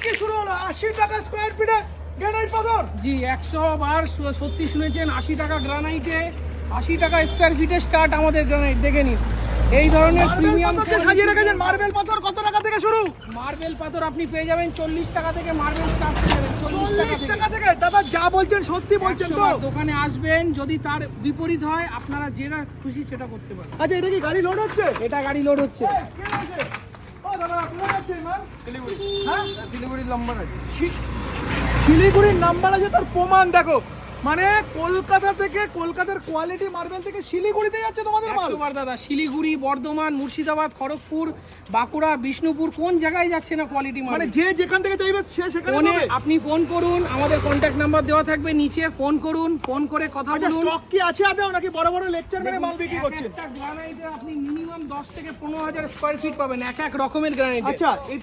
কি শুরু হলো? 80 টাকা স্কয়ার ফিটে গ্রানাইট পাথর। জি 100 বার সত্যি শুনেছেন। 80 টাকা গ্রানাইটে, 80 টাকা স্কয়ার ফিটে স্টার্ট আমাদের গ্রানাইট। দেখে নিন এই ধরনের মার্বেল প্রিমিয়াম পাথর যে সাজিয়ে রেখেছেন, মার্বেল পাথর কত টাকা থেকে শুরু? মার্বেল পাথর আপনি পেয়ে যাবেন 40 টাকা থেকে। মার্বেল স্টার্ট পেয়ে যাবেন 40 টাকা থেকে। দাদা যা বলছেন সত্যি বলছেন 100 তো? বার দোকানে আসবেন, যদি তার বিপরীত হয় আপনারা যেটা খুশি সেটা করতে পারেন। আচ্ছা, এটা কি গাড়ি লোড হচ্ছে? এটা গাড়ি লোড হচ্ছে। এই, কে আছে? ও দাদা, কোথায় যাচ্ছে মাল? শিলিগুড়ি। হ্যাঁ, শিলিগুড়ির নাম্বার আছে। শিলিগুড়ির নাম্বার আছে, তার প্রমাণ দেখো। মানে কলকাতা থেকে, কলকাতার কোয়ালিটি মার্বেল থেকে শিলিগুড়িতে যাচ্ছে তোমাদের মাল। 100 বার দাদা, শিলিগুড়ি, বর্ধমান, মুর্শিদাবাদ, খড়গপুর, বাঁকুড়া, বিষ্ণুপুর, কোন জায়গায় যাচ্ছে না কোয়ালিটি মাল। মানে যে যেখান থেকে চাইবে সে সেখানে ফোনে পাবে। আপনি ফোন করুন, আমাদের কন্ট্যাক্ট নাম্বার দেওয়া থাকবে নিচে। ফোন করুন, ফোন করে কথা আচ্ছা, বলুন। স্টক কি আছে আদেও নাকি বড় বড় লেকচার মেরে মাল বিক্রি এক করছে? একটা গ্রানাইটে আপনি মিনিমাম 10 থেকে 15,000 স্কয়ার ফিট পাবেন, এক এক রকমের গ্রানাইট। আচ্ছা, এটা